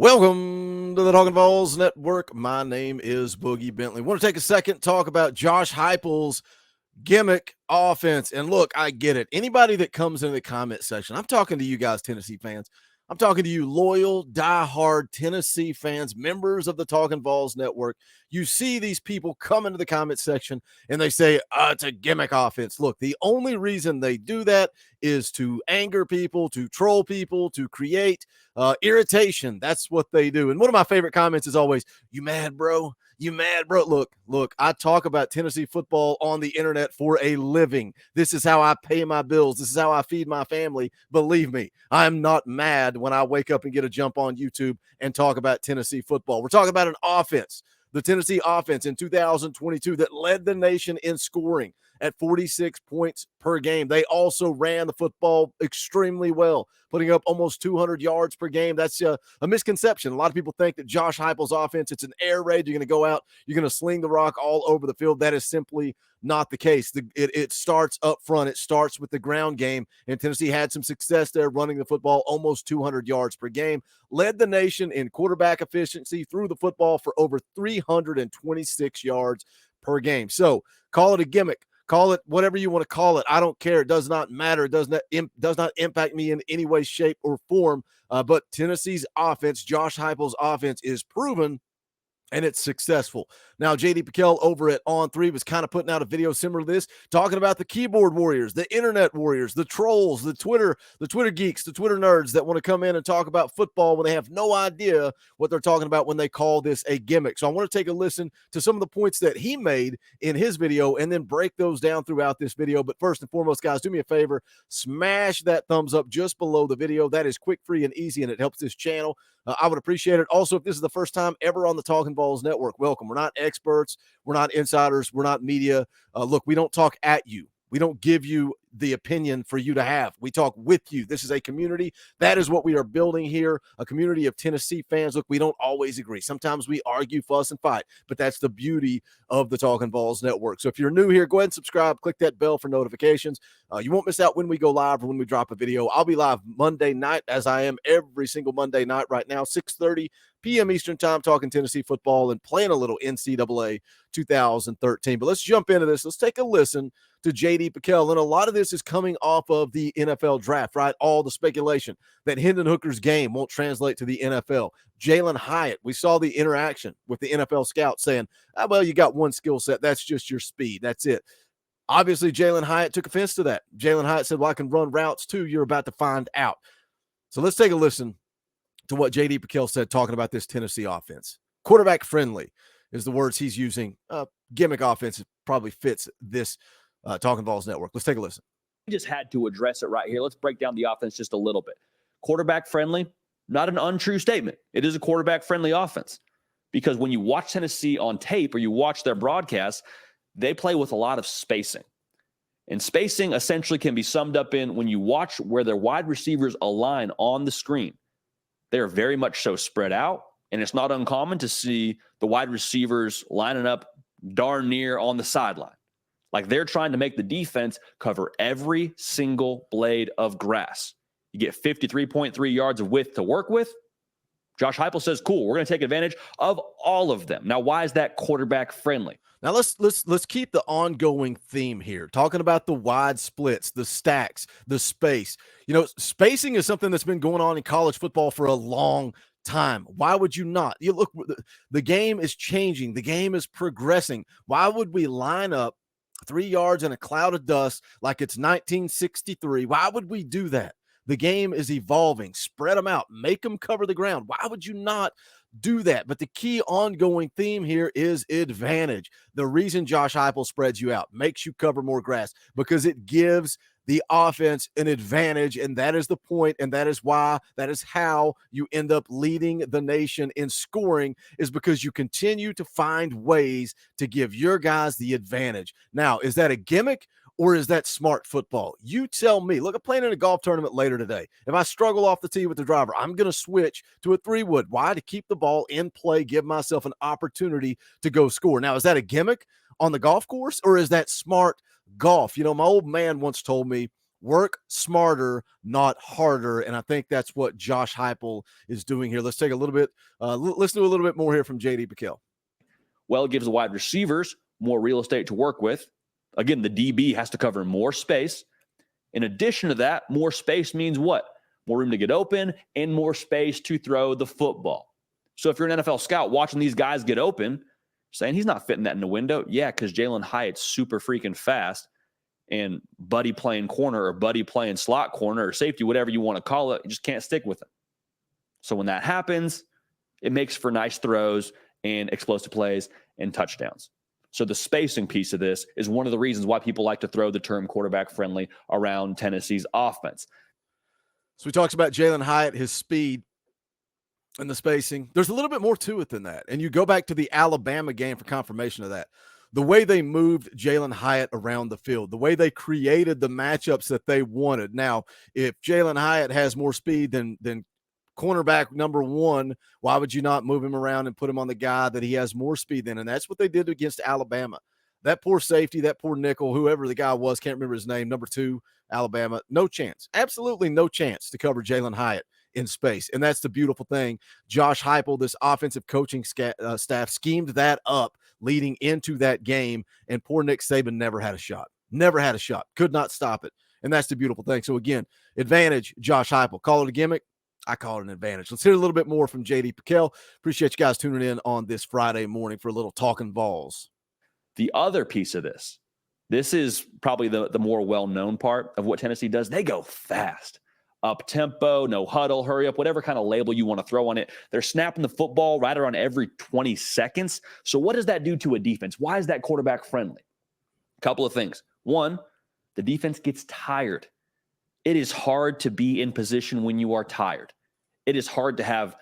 Welcome to the Talkin VAWLS Network. My name is Boogie Bentley. Want to take a second, talk about Josh Heupel's gimmick offense. And look, I get it. Anybody that comes into the comment section, I'm talking to you guys, Tennessee fans. I'm talking to you loyal, diehard Tennessee fans, members of the Talkin VAWLS Network. You see these people come into the comment section and they say, it's a gimmick offense. Look, the only reason they do that is to anger people, to troll people, to create irritation. That's what they do. And one of my favorite comments is always, you mad, bro? You mad, bro? Look, I talk about Tennessee football on the internet for a living. This is how I pay my bills. This is how I feed my family. Believe me, I'm not mad when I wake up and get a jump on YouTube and talk about Tennessee football. We're talking about an offense, the Tennessee offense in 2022 that led the nation in scoring at 46 points per game. They also ran the football extremely well, putting up almost 200 yards per game. That's a misconception. A lot of people think that Josh Heupel's offense, it's an air raid. You're going to go out, you're going to sling the rock all over the field. That is simply not the case. It starts up front. It starts with the ground game, and Tennessee had some success there running the football, almost 200 yards per game, led the nation in quarterback efficiency, threw the football for over 326 yards per game. So call it a gimmick. Call it whatever you want to call it. I don't care. It does not matter. It does not impact me in any way, shape, or form. But Tennessee's offense, Josh Heupel's offense, is proven, and it's successful. Now, J.D. Pickell over at On3 was kind of putting out a video similar to this, talking about the keyboard warriors, the internet warriors, the trolls, the Twitter geeks, the Twitter nerds that want to come in and talk about football when they have no idea what they're talking about when they call this a gimmick. So I want to take a listen to some of the points that he made in his video and then break those down throughout this video. But first and foremost, guys, do me a favor, smash that thumbs up just below the video. That is quick, free, and easy, and it helps this channel. I would appreciate it. Also, if this is the first time ever on the Talkin VAWLS Network, welcome. We're not experts. We're not insiders. We're not media. Look, we don't talk at you. We don't give you the opinion for you to have. We talk with you. This is a community. That is what we are building here, a community of Tennessee fans. Look, we don't always agree. Sometimes we argue, fuss, and fight, but that's the beauty of the Talkin VAWLS Network. So if you're new here, go ahead and subscribe. Click that bell for notifications. You won't miss out when we go live or when we drop a video. I'll be live Monday night, as I am every single Monday night right now, 6:30 p.m. Eastern time, talking Tennessee football and playing a little NCAA 2013. But let's jump into this. Let's take a listen to J.D. Pickell. And a lot of this is coming off of the NFL draft, right? All the speculation that Hendon Hooker's game won't translate to the NFL. Jalen Hyatt, we saw the interaction with the NFL scout saying, well, you got one skill set. That's just your speed. That's it. Obviously, Jalen Hyatt took offense to that. Jalen Hyatt said, well, I can run routes too. You're about to find out. So let's take a listen to what J.D. Pickell said talking about this Tennessee offense. Quarterback friendly is the words he's using. Gimmick offense probably fits this Talkin VAWLS Network. Let's take a listen. We just had to address it right here. Let's break down the offense just a little bit. Quarterback friendly, not an untrue statement. It is a quarterback friendly offense because when you watch Tennessee on tape or you watch their broadcasts, they play with a lot of spacing. And spacing essentially can be summed up in when you watch where their wide receivers align on the screen. They are very much so spread out, and it's not uncommon to see the wide receivers lining up darn near on the sideline. Like they're trying to make the defense cover every single blade of grass. You get 53.3 yards of width to work with. Josh Heupel says, cool, we're going to take advantage of all of them. Now, why is that quarterback friendly? Now let's keep the ongoing theme here, talking about the wide splits, the stacks, the space. You know, spacing is something that's been going on in college football for a long time. Why would you not? You look, the game is changing. The game is progressing. Why would we line up 3 yards in a cloud of dust like it's 1963? Why would we do that? The game is evolving. Spread them out. Make them cover the ground. Why would you not do that? But the key ongoing theme here is advantage. The reason Josh Heupel spreads you out, makes you cover more grass, because it gives the offense an advantage, and that is the point, and that is why, that is how you end up leading the nation in scoring, is because you continue to find ways to give your guys the advantage. Now, is that a gimmick? Or is that smart football? You tell me. Look, I'm playing in a golf tournament later today. If I struggle off the tee with the driver, I'm going to switch to a 3-wood. Why? To keep the ball in play, give myself an opportunity to go score. Now, is that a gimmick on the golf course, or is that smart golf? You know, my old man once told me, Work smarter, not harder. And I think that's what Josh Heupel is doing here. Let's take a little bit, listen to a little bit more here from JD Pickell. Well, it gives the wide receivers more real estate to work with. Again, the DB has to cover more space. In addition to that, more space means what? More room to get open and more space to throw the football. So if you're an NFL scout watching these guys get open, saying he's not fitting that in the window, yeah, because Jalen Hyatt's super freaking fast, and Buddy playing corner or Buddy playing slot corner or safety, whatever you want to call it, you just can't stick with him. So when that happens, it makes for nice throws and explosive plays and touchdowns. So the spacing piece of this is one of the reasons why people like to throw the term quarterback friendly around Tennessee's offense. So we talked about Jalen Hyatt, his speed and the spacing. There's a little bit more to it than that. And you go back to the Alabama game for confirmation of that. The way they moved Jalen Hyatt around the field, the way they created the matchups that they wanted. Now, if Jalen Hyatt has more speed than cornerback number one, why would you not move him around and put him on the guy that he has more speed than? And that's what they did against Alabama. That poor safety, that poor nickel, whoever the guy was, can't remember his name, number 2, Alabama, no chance. Absolutely no chance to cover Jalen Hyatt in space. And that's the beautiful thing. Josh Heupel, this offensive coaching staff, schemed that up leading into that game, and poor Nick Saban never had a shot. Never had a shot. Could not stop it. And that's the beautiful thing. So, again, advantage, Josh Heupel. Call it a gimmick. I call it an advantage. Let's hear a little bit more from JD Pickell. Appreciate you guys tuning in on this Friday morning for a little Talkin' VAWLS. The other piece of this is probably the more well-known part of what Tennessee does. They go fast. Up tempo, no huddle, hurry up, whatever kind of label you want to throw on it. They're snapping the football right around every 20 seconds. So what does that do to a defense? Why is that quarterback friendly? A couple of things. One, the defense gets tired. It is hard to be in position when you are tired. It is hard to have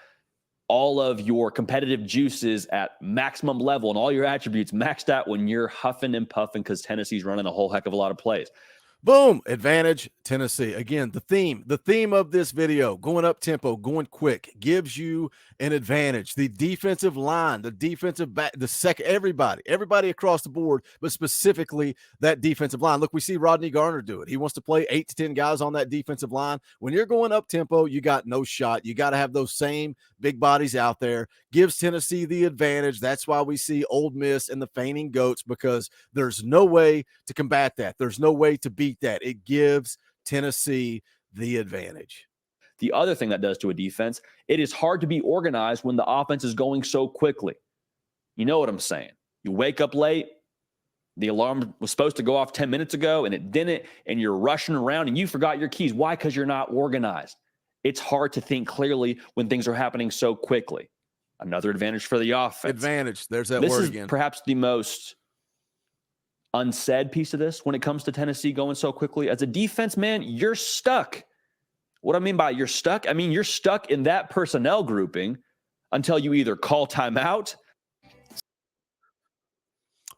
all of your competitive juices at maximum level and all your attributes maxed out when you're huffing and puffing because Tennessee's running a whole heck of a lot of plays. Boom, advantage, Tennessee. Again, the theme of this video, going up tempo, going quick, gives you an advantage. The defensive line, the defensive back, the second, everybody across the board, but specifically that defensive line. Look, we see Rodney Garner do it. He wants to play 8 to 10 guys on that defensive line. When you're going up tempo, you got no shot. You got to have those same big bodies out there. Gives Tennessee the advantage. That's why we see Ole Miss and the fainting goats, because there's no way to combat that. There's no way to beat that. It gives Tennessee the advantage. The other thing that does to a defense, it is hard to be organized when the offense is going so quickly. You know what I'm saying? You wake up late, the alarm was supposed to go off 10 minutes ago and it didn't, and you're rushing around and you forgot your keys. Why? Because you're not organized. It's hard to think clearly when things are happening so quickly. Another advantage for the offense. Advantage. There's that word again. This is perhaps the most unsaid piece of this when it comes to Tennessee going so quickly. As a defense, man, you're stuck. What I mean by you're stuck, I mean you're stuck in that personnel grouping until you either call timeout.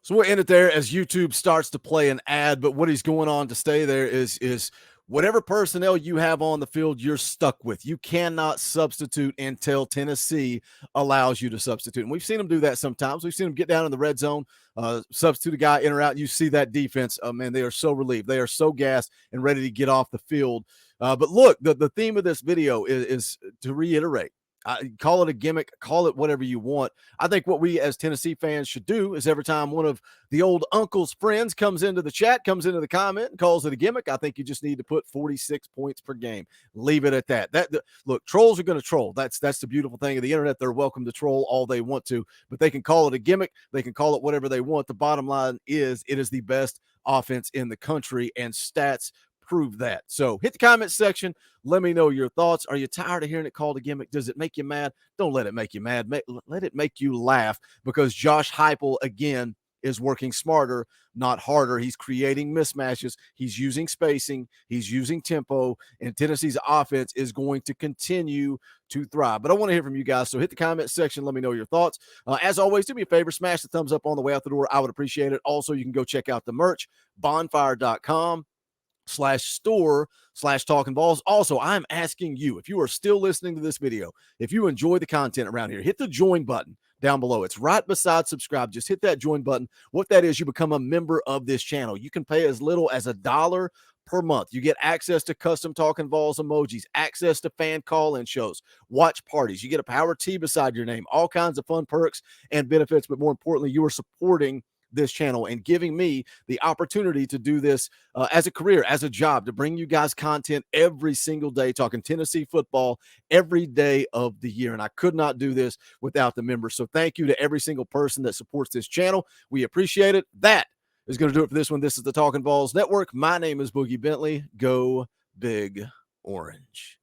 So we'll end it there as YouTube starts to play an ad, but what he's going on to stay there is whatever personnel you have on the field, you're stuck with. You cannot substitute until Tennessee allows you to substitute. And we've seen them do that sometimes. We've seen them get down in the red zone, substitute a guy in or out. You see that defense. Oh, man, they are so relieved. They are so gassed and ready to get off the field. But look, the theme of this video is to reiterate. Call it a gimmick, call it whatever you want. I think what we as Tennessee fans should do is every time one of the old uncle's friends comes into the chat, comes into the comment and calls it a gimmick, I think you just need to put 46 points per game. Leave it at that. Look, trolls are going to troll. That's the beautiful thing of the internet. They're welcome to troll all they want to, but they can call it a gimmick. They can call it whatever they want. The bottom line is it is the best offense in the country, and stats prove that. So hit the comment section. Let me know your thoughts. Are you tired of hearing it called a gimmick? Does it make you mad? Don't let it make you mad. Let it make you laugh, because Josh Heupel, again, is working smarter, not harder. He's creating mismatches. He's using spacing. He's using tempo, and Tennessee's offense is going to continue to thrive. But I want to hear from you guys. So hit the comment section. Let me know your thoughts. As always, do me a favor, smash the thumbs up on the way out the door. I would appreciate it. Also, you can go check out the merch, bonfire.com/store/Talkin' VAWLS. Also, I'm asking you, if you are still listening to this video, if you enjoy the content around here, hit the join button down below. It's right beside subscribe. Just hit that join button. What that is, you become a member of this channel. You can pay as little as $1 per month. You get access to custom Talkin' Vols emojis, access to fan call-in shows, watch parties. You get a Power T beside your name, all kinds of fun perks and benefits. But more importantly, you are supporting this channel and giving me the opportunity to do this as a career, as a job, to bring you guys content every single day, talking Tennessee football every day of the year. And I could not do this without the members. So thank you to every single person that supports this channel. We appreciate it. That is going to do it for this one. This is the Talkin' Vols Network. My name is Boogie Bentley. Go Big Orange.